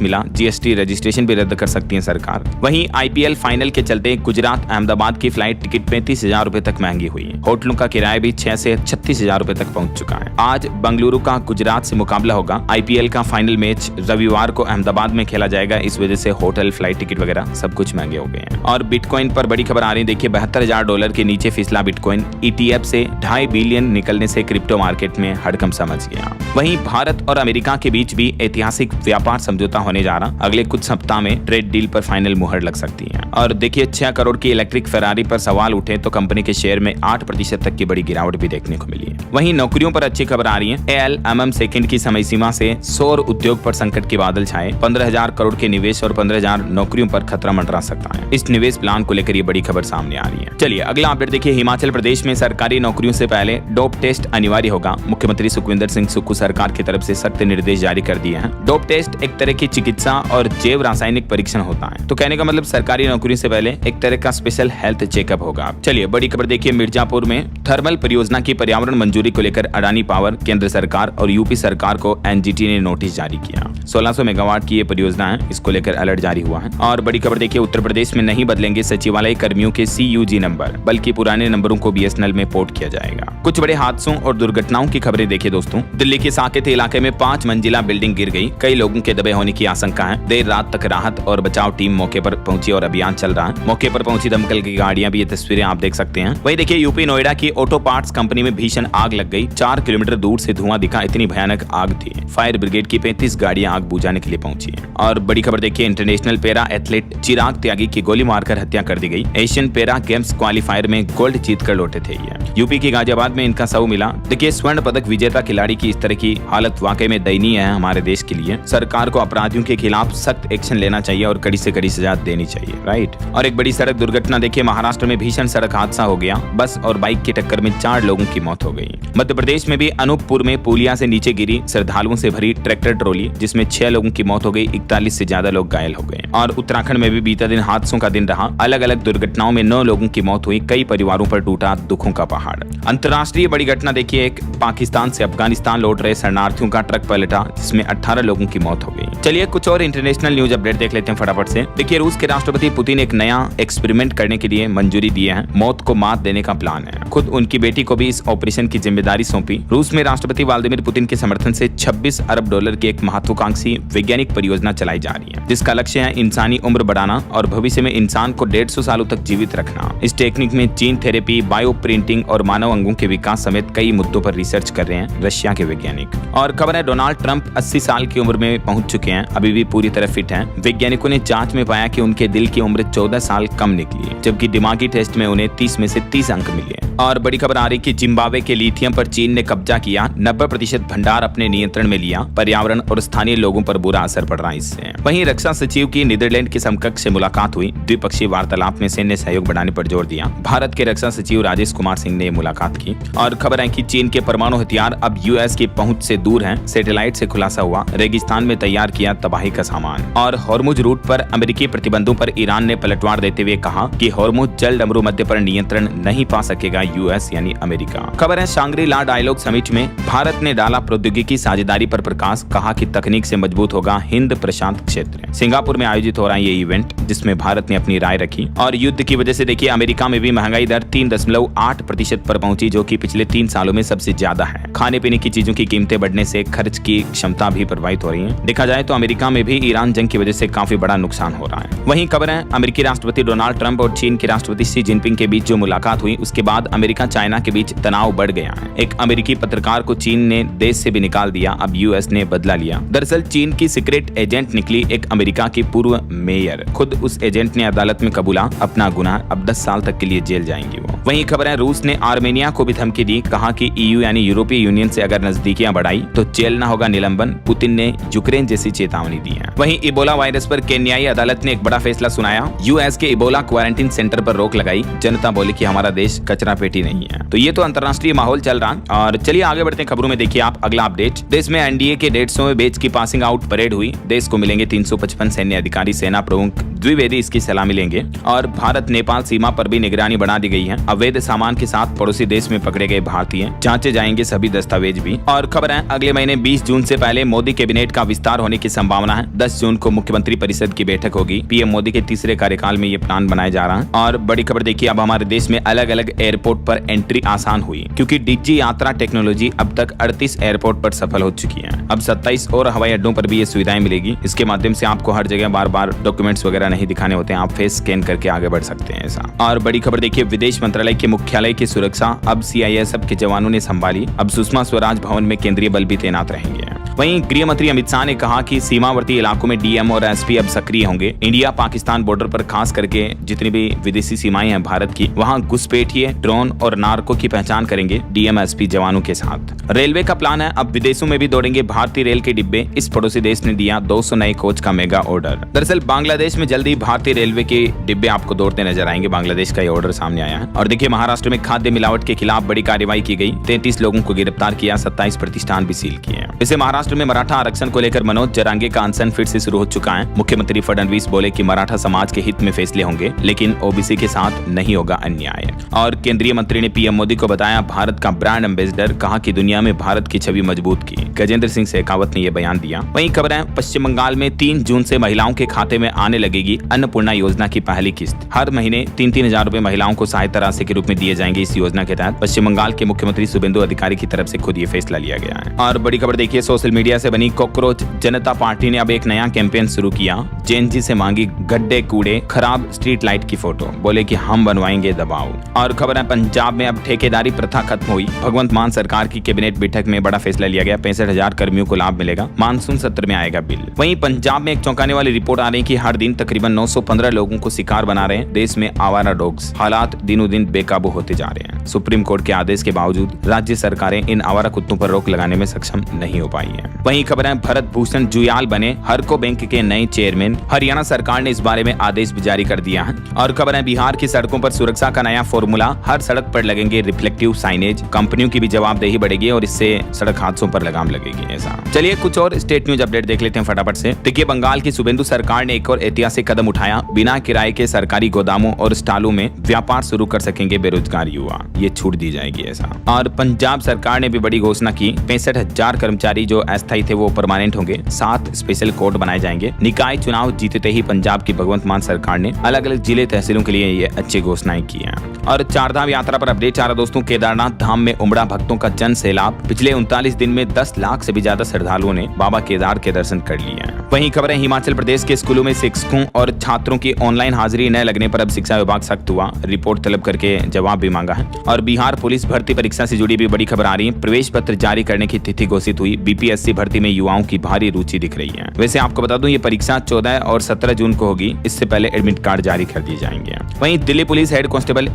मिला। जीएसटी रजिस्ट्रेशन भी रद्द कर सकती है सरकार। वहीं आईपीएल फाइनल के चलते गुजरात अहमदाबाद की फ्लाइट टिकट 35,000 रुपए तक महंगी हुई है। होटलों का किराया भी 6 से 36,000 रुपए तक पहुंच चुका है। आज बंगलुरु का गुजरात से मुकाबला होगा। आईपीएल का फाइनल मैच रविवार को अहमदाबाद में खेला जाएगा। इस वजह से होटल, फ्लाइट टिकट वगैरह सब कुछ महंगे हो गए हैं। और बिटकॉइन पर बड़ी खबर आ रही है। देखिए, $72,000 के नीचे फिसला बिटकॉइन। ETF से 2.5 बिलियन निकलने से क्रिप्टो मार्केट में हड़कंप समझ गया। वहीं भारत और अमेरिका के बीच भी ऐतिहासिक व्यापार समझौता होने जा रहा। अगले कुछ सप्ताह में ट्रेड डील पर फाइनल मुहर लग सकती है। और देखिए, 6 करोड़ की इलेक्ट्रिक फेरारी पर सवाल उठे तो कंपनी के शेयर में 8% तक की बड़ी गिरावट भी देखने को मिली है। वहीं नौकरियों पर अच्छी खबर आ रही है। ALMM सेकंड की समय सीमा से सौर उद्योग पर संकट के बादल छाए। 15,000 करोड़ के निवेश और 15,000 नौकरियों पर खतरा मंडरा सकता है। इस निवेश प्लान को लेकर ये बड़ी खबर सामने आ रही है। चलिए अगला अपडेट देखिए। हिमाचल प्रदेश में सरकारी नौकरियों से पहले डोप टेस्ट अनिवार्य होगा। मुख्यमंत्री सुखविंदर सिंह सुक्खू सरकार की तरफ से सख्त निर्देश जारी कर दिए हैं। डोप टेस्ट एक तरह की चिकित्सा और जैव रासायनिक परीक्षण होता है। तो कहने का मतलब सरकारी नौकरी से पहले एक तरह का स्पेशल हेल्थ चेकअप होगा। चलिए बड़ी खबर देखिए। मिर्जापुर में थर्मल परियोजना की पर्यावरण मंजूरी को लेकर अडानी पावर, केंद्र सरकार और यूपी सरकार को एनजीटी ने नोटिस जारी किया। 1600 मेगावाट की ये परियोजना है। इसको लेकर अलर्ट जारी हुआ है। और बड़ी खबर देखिए, उत्तर प्रदेश में नहीं बदलेंगे सचिवालय कर्मियों के CUG नंबर, बल्कि पुराने नंबरों को BSNL में पोर्ट किया जाएगा। कुछ बड़े हादसों और दुर्घटनाओं की खबरें देखिए दोस्तों। दिल्ली के साकेत इलाके में 5 मंजिला बिल्डिंग गिर गई। कई लोगों के दबे होने की आशंका है। देर रात तक राहत और बचाव टीम मौके पर पहुंची और अभियान चल रहा है। मौके पर पहुंची दमकल की गाड़ियां भी, ये तस्वीरें आप देख सकते हैं। वहीं देखिए, यूपी नोएडा की ऑटो पार्ट्स कंपनी में भीषण आग लग गई। 4 किलोमीटर दूर से धुआं दिखा। इतनी भयानक आग थी। फायर ब्रिगेड की 35 गाड़ियां आग बुझाने के लिए पहुंची हैं। और बड़ी खबर देखिए, इंटरनेशनल पैरा एथलीट चिराग त्यागी की गोली मारकर हत्या कर दी गई। एशियन पैरा गेम्स क्वालिफायर में गोल्ड जीतकर लौटे थे ये। यूपी की गाजियाबाद में इनका शव मिला। देखिए, स्वर्ण पदक विजेता खिलाड़ी की इस तरह की हालत वाकई में दयनीय है हमारे देश के लिए। सरकार को अपराधियों के खिलाफ सख्त एक्शन लेना चाहिए और कड़ी से कड़ी सजा देनी चाहिए, राइट। और एक बड़ी सड़क दुर्घटना देखिए, महाराष्ट्र में भीषण सड़क हादसा हो गया। बस और बाइक की टक्कर में 4 लोगों की मौत हो गई। मध्य प्रदेश में भी अनूपपुर में पुलिया से नीचे गिरी श्रद्धालुओं से भरी ट्रैक्टर ट्रॉली, जिसमें 6 लोगों की मौत हो गई। 41 से ज्यादा लोग घायल हो गए। और उत्तराखंड में भी बीता दिन हादसों का दिन रहा। अलग अलग दुर्घटनाओं में 9 लोगों की मौत हुई। कई परिवारों पर टूटा दुखों का पहाड़। अंतर्राष्ट्रीय बड़ी घटना देखिए, एक पाकिस्तान से अफगानिस्तान लौट रहे शरणार्थियों का ट्रक पलटा, जिसमें 18 लोगों की मौत हो गई। चलिए कुछ और इंटरनेशनल न्यूज अपडेट देख लेते हैं फटाफट से। देखिए, रूस के राष्ट्रपति पुतिन एक नया एक्सपेरिमेंट करने के लिए मंजूरी दिए हैं। मौत को मात देने का प्लान है। खुद उनकी बेटी को भी इस ऑपरेशन की जिम्मेदारी सौंपी। रूस में राष्ट्रपति व्लादिमीर पुतिन के समर्थन से $26 अरब की एक महत्वाकांक्षी वैज्ञानिक परियोजना चलाई जा रही है, जिसका लक्ष्य है इंसानी उम्र बढ़ाना और भविष्य में इंसान को 150 सालों तक जीवित रखना। इस टेक्निक में जीन थेरेपी, बायो प्रिंटिंग और मानव अंगों के विकास समेत कई मुद्दों पर रिसर्च कर रहे हैं रशिया के वैज्ञानिक। और खबर है, डोनाल्ड ट्रंप 80 साल की उम्र में पहुंच चुके हैं। अभी भी पूरी तरह फिट हैं। वैज्ञानिकों ने जांच में पाया कि उनके दिल की उम्र 14 साल कम निकली है, जबकि दिमागी टेस्ट में उन्हें 30 में से 30 अंक मिले। और बड़ी खबर आ रही कि जिम्बाब्वे के लिथियम पर चीन ने कब्जा किया। 90% भंडार अपने नियंत्रण में लिया। पर्यावरण और स्थानीय लोगों पर बुरा असर पड़ रहा है इससे। वहीं रक्षा सचिव की नीदरलैंड के समकक्ष से मुलाकात हुई। द्विपक्षीय वार्तालाप में सैन्य सहयोग बढ़ाने पर जोर दिया। भारत के रक्षा सचिव राजेश कुमार सिंह ने मुलाकात की। और खबर है कि चीन के परमाणु हथियार अब US की पहुंच से दूर हैं। सैटेलाइट से खुलासा हुआ। रेगिस्तान में तैयार किया तबाही का सामान। और हॉर्मुज रूट पर अमेरिकी प्रतिबंधों पर ईरान ने पलटवार देते हुए कहा कि हॉर्मुज जल डमरू मध्य पर नियंत्रण नहीं पा सकेगा US यानी अमेरिका। खबर है, शांग्री-ला डायलॉग समिट में भारत ने डाला प्रौद्योगिकी साझेदारी पर प्रकाश। कहा कि तकनीक से मजबूत होगा हिंद प्रशांत क्षेत्र। सिंगापुर में आयोजित हो रहा है ये इवेंट, जिसमें भारत ने अपनी राय रखी। और युद्ध की वजह से देखिए, अमेरिका में भी महंगाई दर 3.8% पर पहुंची, जो कि पिछले 3 सालों में सबसे ज्यादा है। खाने पीने की चीजों की कीमतें बढ़ने से खर्च की क्षमता भी प्रभावित हो रही है। देखा जाए तो अमेरिका में भी ईरान जंग की वजह से काफी बड़ा नुकसान हो रहा है। वहीं खबर खबर है अमेरिकी राष्ट्रपति डोनाल्ड ट्रंप और चीन के राष्ट्रपति शी जिनपिंग के बीच जो मुलाकात हुई उसके बाद अमेरिका चाइना के बीच तनाव बढ़ गया है। एक अमेरिकी पत्रकार को चीन ने देश से भी निकाल दिया, अब यूएस ने बदला लिया। दरअसल चीन की सीक्रेट एजेंट निकली एक अमेरिका की पूर्व मेयर। खुद उस एजेंट ने अदालत में कबूला अपना गुनाह, अब 10 साल तक के लिए जेल जाएंगी वो। वहीं खबर है रूस ने आर्मेनिया को भी धमकी दी, कहा कि ईयू यानी यूरोपीय यूनियन से अगर नजदीकियां बढ़ाई तो जेल न होगा निलंबन। पुतिन ने यूक्रेन जैसी चेतावनी दी है। वहीं इबोला वायरस पर केन्याई अदालत ने एक बड़ा फैसला सुनाया। यूएस के इबोला क्वारंटीन सेंटर पर रोक लगाई। जनता बोली कि हमारा देश कचरा पेटी नहीं है। तो ये तो अंतर्राष्ट्रीय माहौल चल रहा। और चलिए आगे बढ़ते हैं खबरों में। देखिए आप अगला अपडेट। देश में एनडीए के 150वें बैच की पासिंग आउट परेड हुई। देश को मिलेंगे 355 सैन्य अधिकारी। सेना प्रमुख द्विवेदी इसकी सलामी लेंगे। और भारत नेपाल सीमा पर भी निगरानी बढ़ा दी गई है। अवैध सामान के साथ पड़ोसी देश में पकड़े गए भारतीय जांचे जाएंगे सभी दस्तावेज भी। और खबर है अगले महीने 20 जून से पहले मोदी कैबिनेट का विस्तार होने की संभावना है। 10 जून को मुख्यमंत्री परिषद की बैठक होगी। पीएम मोदी के तीसरे कार्यकाल में ये प्लान बनाया जा रहा है। और बड़ी खबर देखिए अब हमारे देश में अलग अलग एयरपोर्ट पर एंट्री आसान हुई, क्योंकि डिजी यात्रा टेक्नोलॉजी अब तक 38 एयरपोर्ट पर सफल हो चुकी है। अब 27 और हवाई अड्डों पर भी ये सुविधाएं मिलेगी। इसके माध्यम से आपको हर जगह बार बार डॉक्यूमेंट्स वगैरह नहीं दिखाने होते हैं, आप फेस स्कैन करके आगे बढ़ सकते हैं ऐसा। और बड़ी खबर देखिए विदेश मंत्रालय के मुख्यालय की सुरक्षा अब सीआईएसएफ के जवानों ने संभाली। अब सुषमा स्वराज भवन में केंद्रीय बल भी तैनात रहेंगे। वहीं गृह मंत्री अमित शाह ने कहा कि सीमावर्ती इलाकों में डीएम और एसपी अब सक्रिय होंगे। इंडिया पाकिस्तान बॉर्डर पर खास करके जितनी भी विदेशी सीमाएं हैं भारत की, वहां घुसपैठिए, ड्रोन और नार्को की पहचान करेंगे डीएम एसपी जवानों के साथ। रेलवे का प्लान है अब विदेशों में भी दौड़ेंगे भारतीय रेल के डिब्बे। इस पड़ोसी देश ने दिया 200 नए कोच का मेगा ऑर्डर। दरअसल बांग्लादेश में जल्दी भारतीय रेलवे के डिब्बे आपको दौड़ते नजर आएंगे। बांग्लादेश का ये ऑर्डर सामने आया है। और देखिए महाराष्ट्र में खाद्य मिलावट के खिलाफ बड़ी कार्रवाई की गई। 33 लोगों को गिरफ्तार किया, 27 प्रतिष्ठान भी सील किए। वैसे महाराष्ट्र में मराठा आरक्षण को लेकर मनोज जरांगे का अनशन फिर से शुरू हो चुका है। मुख्यमंत्री फडणवीस बोले कि मराठा समाज के हित में फैसले होंगे, लेकिन ओबीसी के साथ नहीं होगा अन्याय। और केंद्रीय मंत्री ने पीएम मोदी को बताया भारत का ब्रांड एम्बेसडर, कहा कि दुनिया में भारत की छवि मजबूत की। गजेंद्र सिंह शेखावत ने यह बयान दिया। वहीं खबर है पश्चिम बंगाल में 3 जून से महिलाओं के खाते में आने लगेगी अन्नपूर्णा योजना की पहली किस्त। हर महीने 3-3 हजार रुपए महिलाओं को सहायता राशि के रूप में दिए जाएंगे। इस योजना के तहत पश्चिम बंगाल के मुख्यमंत्री शुभेंदु अधिकारी की तरफ से खुद ये फैसला लिया गया है। और बड़ी खबर देखिए सोशल मीडिया से बनी कॉकरोच जनता पार्टी ने अब एक नया कैंपेन शुरू किया। जेएनजी से मांगी गड्ढे कूड़े खराब स्ट्रीट लाइट की फोटो, बोले कि हम बनवाएंगे दबाव। और खबर है पंजाब में अब ठेकेदारी प्रथा खत्म हुई। भगवंत मान सरकार की कैबिनेट बैठक में बड़ा फैसला लिया गया। 65,000 कर्मियों को लाभ मिलेगा। मानसून सत्र में आएगा बिल। वहीं पंजाब में एक चौंकाने वाली रिपोर्ट आ रही है कि हर दिन तकरीबन 915 लोगों को शिकार बना रहे हैं देश में आवारा डॉग्स। हालात दिनों दिन बेकाबू होते जा रहे हैं। सुप्रीम कोर्ट के आदेश के बावजूद राज्य सरकारें इन आवारा कुत्तों पर रोक लगाने में सक्षम नहीं हो पाई है। वहीं खबर है भरत भूषण जुयाल बने हरको बैंक के नए चेयरमैन। हरियाणा सरकार ने इस बारे में आदेश भी जारी कर दिया है। और खबर है बिहार की सड़कों पर सुरक्षा का नया फॉर्मूला। हर सड़क पर लगेंगे रिफ्लेक्टिव साइनेज। कंपनियों की भी जवाबदेही बढ़ेगी और इससे सड़क हादसों पर लगाम लगेगी ऐसा। चलिए कुछ और स्टेट न्यूज अपडेट देख लेते हैं फटाफट से। देखिए बंगाल की शुभेंदु सरकार ने एक और ऐतिहासिक कदम उठाया। बिना किराए के सरकारी गोदामों और स्टॉलों में व्यापार शुरू कर सकेंगे बेरोजगार युवा। ये छूट दी जाएगी ऐसा। और पंजाब सरकार ने भी बड़ी घोषणा की। 65,000 कर्मचारी जो अस्थायी थे वो परमानेंट होंगे। 7 स्पेशल कोर्ट बनाए जाएंगे। निकाय चुनाव जीतते ही पंजाब की भगवंत मान सरकार ने अलग अलग जिले तहसीलों के लिए ये अच्छी घोषणाएं की हैं। और चारधाम यात्रा पर अपडेट आ रहा दोस्तों। केदारनाथ धाम में उमड़ा भक्तों का जन सैलाब। पिछले 39 दिन में 10 लाख से भी ज्यादा श्रद्धालुओं ने बाबा केदार के दर्शन कर लिए हैं। वहीं खबर है हिमाचल प्रदेश के स्कूलों में शिक्षकों और छात्रों की ऑनलाइन हाजिरी न लगने पर अब शिक्षा विभाग सख्त हुआ। रिपोर्ट तलब करके जवाब भी मांगा है। और बिहार पुलिस भर्ती परीक्षा से जुड़ी भी बड़ी खबर आ रही है। प्रवेश पत्र जारी करने की तिथि घोषित हुई। बीपीएससी भर्ती में युवाओं की भारी रुचि दिख रही है। वैसे आपको बता दूं ये परीक्षा 14 और 17 जून को होगी। इससे पहले एडमिट कार्ड जारी कर दिए जाएंगे। वहीं Delhi police head constable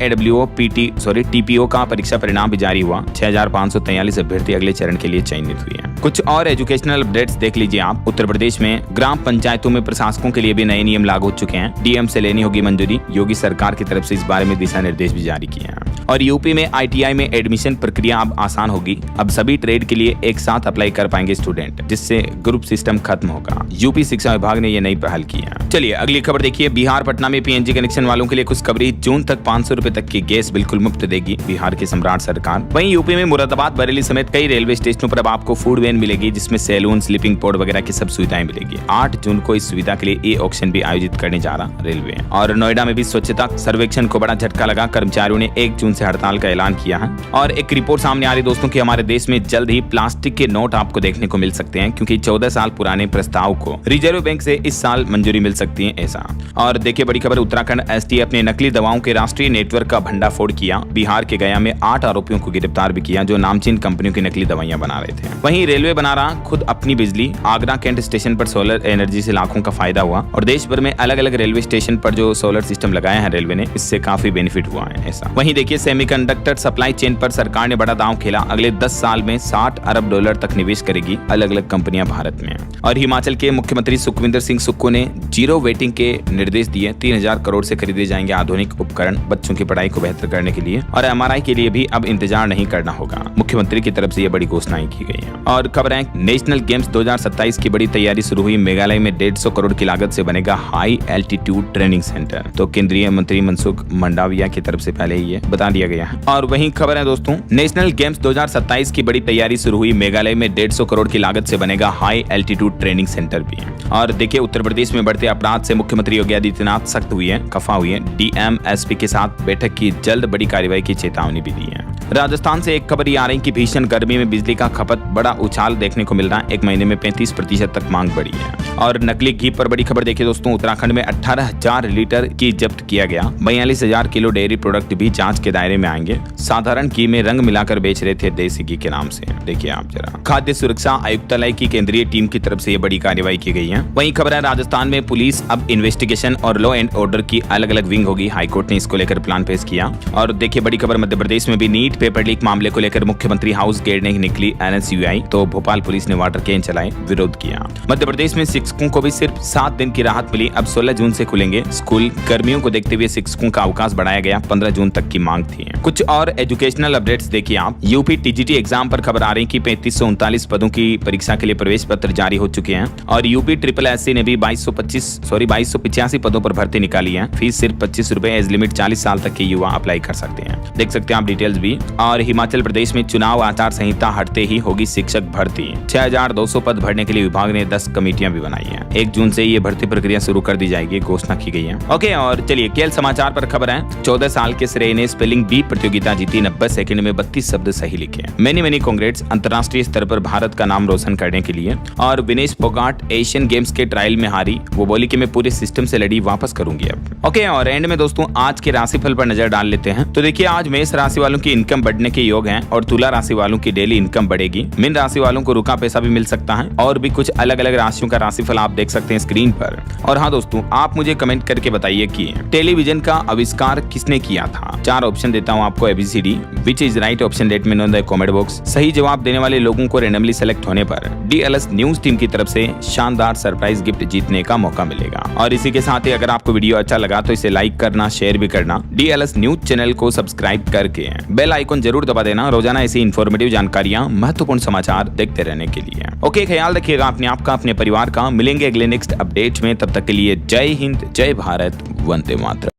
TPO का परीक्षा परिणाम भी जारी हुआ। 6,543 अभ्यर्थी अगले चरण के लिए चयनित हुए हैं। कुछ और एजुकेशनल अपडेट्स देख लीजिए आप। उत्तर प्रदेश में ग्राम पंचायतों में प्रशासकों के लिए भी नए नियम लागू हो चुके हैं। डीएम से लेनी होगी मंजूरी। योगी सरकार की तरफ से इस बारे में दिशा निर्देश भी जारी किए हैं। और यूपी में आईटीआई में एडमिशन प्रक्रिया अब आसान होगी। अब सभी ट्रेड के लिए एक साथ अप्लाई कर पाएंगे स्टूडेंट, जिससे ग्रुप सिस्टम खत्म होगा। यूपी शिक्षा विभाग ने ये नई पहल की है। चलिए अगली खबर देखिए। बिहार पटना में पीएनजी कनेक्शन वालों के लिए खुशखबरी। जून तक 500 रुपए तक की गैस बिल्कुल मुफ्त देगी बिहार की सम्राट सरकार। वहीं यूपी में मुरादाबाद, बरेली समेत कई रेलवे स्टेशनों पर अब आपको फूड वैन मिलेगी, जिसमें सैलून, स्लीपिंग पोड वगैरह की सब सुविधाएं मिलेगी। 8 जून को इस सुविधा के लिए ई ऑक्शन भी आयोजित करने जा रहा रेलवे। और नोएडा में भी स्वच्छता सर्वेक्षण को बड़ा झटका लगा। कर्मचारियों ने 1 जून से हड़ताल का ऐलान किया है। और एक रिपोर्ट सामने आ रही दोस्तों कि हमारे देश में जल्द ही प्लास्टिक के नोट आपको देखने को मिल सकते हैं, क्योंकि 14 साल पुराने प्रस्ताव को रिजर्व बैंक से इस साल मंजूरी मिल सकती है ऐसा। ऐसा। और देखिए बड़ी खबर, उत्तराखंड एसटीएफ ने नकली दवाओं के राष्ट्रीय नेटवर्क का भंडाफोड़ किया। बिहार के गया में 8 आरोपियों को गिरफ्तार भी किया जो नामचीन कंपनियों की नकली दवाइयां बना रहे थे। वहीं रेलवे बना रहा खुद अपनी बिजली। आगरा कैंट स्टेशन पर सोलर एनर्जी से लाखों का फायदा हुआ और देश भर में अलग अलग रेलवे स्टेशन पर जो सोलर सिस्टम लगाया है रेलवे ने, इससे काफी बेनिफिट हुआ है ऐसा। वहीं देखिए सेमीकंडक्टर सप्लाई चेन पर सरकार ने बड़ा दांव खेला। अगले 10 साल में $60 अरब तक निवेश करेगी अलग अलग कंपनियां भारत में। और हिमाचल के मुख्यमंत्री सुखविंदर सिंह सुक्खू ने जीरो वेटिंग के निर्देश दिए। 3000 करोड़ से खरीदे जाएंगे आधुनिक उपकरण बच्चों की पढ़ाई को बेहतर करने के लिए, और MRI के लिए भी अब इंतजार नहीं करना होगा। मुख्यमंत्री की तरफ से यह बड़ी घोषणाएं की गई है। और खबर है नेशनल गेम्स 2027 की बड़ी तैयारी शुरू हुई। मेघालय में 150 करोड़ की लागत से बनेगा हाई एल्टीट्यूड ट्रेनिंग सेंटर। तो केंद्रीय मंत्री मनसुख मंडाविया की तरफ से पहले ये बता दिया गया है। और वहीं खबर है दोस्तों, नेशनल गेम्स 2027 की बड़ी तैयारी शुरू हुई। मेघालय में 150 करोड़ की लागत से बनेगा हाई एल्टीट्यूड ट्रेनिंग सेंटर भी है। और देखिए उत्तर प्रदेश में बढ़ते अपराध से मुख्यमंत्री योगी आदित्यनाथ सख्त हुई है, खफा हुई है। DMSP के साथ बैठक की, जल्द बड़ी कार्रवाई की चेतावनी भी दी है। राजस्थान से एक खबर ये आ रही कि भीषण गर्मी में बिजली का खपत बड़ा उछाल देखने को मिल रहा है। एक महीने में 35% तक मांग बढ़ी है। और नकली घी पर बड़ी खबर देखिए दोस्तों, उत्तराखंड में 18,000 लीटर घी जब्त किया गया। 42,000 किलो डेयरी प्रोडक्ट भी जांच के दायरे में आएंगे। साधारण घी में रंग मिलाकर बेच रहे थे देसी घी के नाम से। देखिए आप जरा। खाद्य सुरक्षा आयुक्तालय की केंद्रीय टीम की तरफ से ये बड़ी कार्रवाई की गई है। वहीं खबर है राजस्थान में पुलिस अब इन्वेस्टिगेशन और लॉ एंड ऑर्डर की अलग अलग विंग होगी। हाईकोर्ट ने इसको लेकर प्लान पेश किया। और देखिए बड़ी खबर, मध्य प्रदेश में भी नीट पेपर लीक मामले को लेकर मुख्यमंत्री हाउस घेरने निकली NSUI, तो भोपाल पुलिस ने वाटर कैन चलाए, विरोध किया। मध्य प्रदेश में शिक्षकों को भी सिर्फ 7 दिन की राहत मिली। अब 16 जून से खुलेंगे स्कूल। गर्मियों को देखते हुए शिक्षकों का अवकाश बढ़ाया गया। 15 जून तक की मांग थी। कुछ और एजुकेशनल अपडेट्स देखिए आप। यूपी TGT एग्जाम पर खबर आ रही कि 3539 पदों की परीक्षा के लिए प्रवेश पत्र जारी हो चुके हैं। और यूपी SSSC ने भी 2285 पदों पर भर्ती निकाली है। फीस सिर्फ 25 रुपए। एज लिमिट 40 साल तक के युवा अप्लाई कर सकते हैं। देख सकते हैं आप डिटेल्स भी। और हिमाचल प्रदेश में चुनाव आचार संहिता हटते ही होगी शिक्षक भर्ती। 6200 पद भरने के लिए विभाग ने 10 कमेटियां भी बनाई हैं। 1 जून से ये भर्ती प्रक्रिया शुरू कर दी जाएगी, घोषणा की गई है। ओके, और चलिए खेल समाचार पर खबर है। 14 साल के श्रेय ने स्पेलिंग बी प्रतियोगिता जीती। 90 सेकंड में 32 शब्द सही लिखे। मेनी कांग्रेट्स अंतर्राष्ट्रीय स्तर पर भारत का नाम रोशन करने के लिए। और विनेश फोगाट एशियन गेम्स के ट्रायल में हारी। वो बोली कि मैं पूरे सिस्टम से लड़ी, वापस करूंगी अब। ओके, और एंड में दोस्तों आज के राशिफल पर नजर डाल लेते हैं। तो देखिए आज मेष राशि वालों की इनकम बढ़ने के योग हैं और तुला राशि वालों की डेली इनकम बढ़ेगी। मीन राशि वालों को रुका पैसा भी मिल सकता है। और भी कुछ अलग अलग राशियों का राशिफल आप देख सकते हैं स्क्रीन पर। और हाँ दोस्तों, आप मुझे कमेंट करके बताइए कि टेलीविजन का आविष्कार किसने किया था। 4 ऑप्शन देता हूँ आपको ABCD, which is right option let me know in the comment box. सही जवाब देने वाले लोगों को रैंडमली सेलेक्ट होने पर DLS न्यूज टीम की तरफ से शानदार सरप्राइज गिफ्ट जीतने का मौका मिलेगा। और इसी के साथ ही अगर आपको वीडियो अच्छा लगा तो इसे लाइक करना, शेयर भी करना। DLS न्यूज चैनल को सब्सक्राइब करके बेल आइकन जरूर दबा देना रोजाना ऐसी इन्फॉर्मेटिव जानकारियां, महत्वपूर्ण समाचार देखते रहने के लिए। ओके, ख्याल रखिएगा अपने आप का, अपने परिवार का। मिलेंगे अगले नेक्स्ट अपडेट में। तब तक के लिए जय हिंद, जय भारत, वंदे मातरम।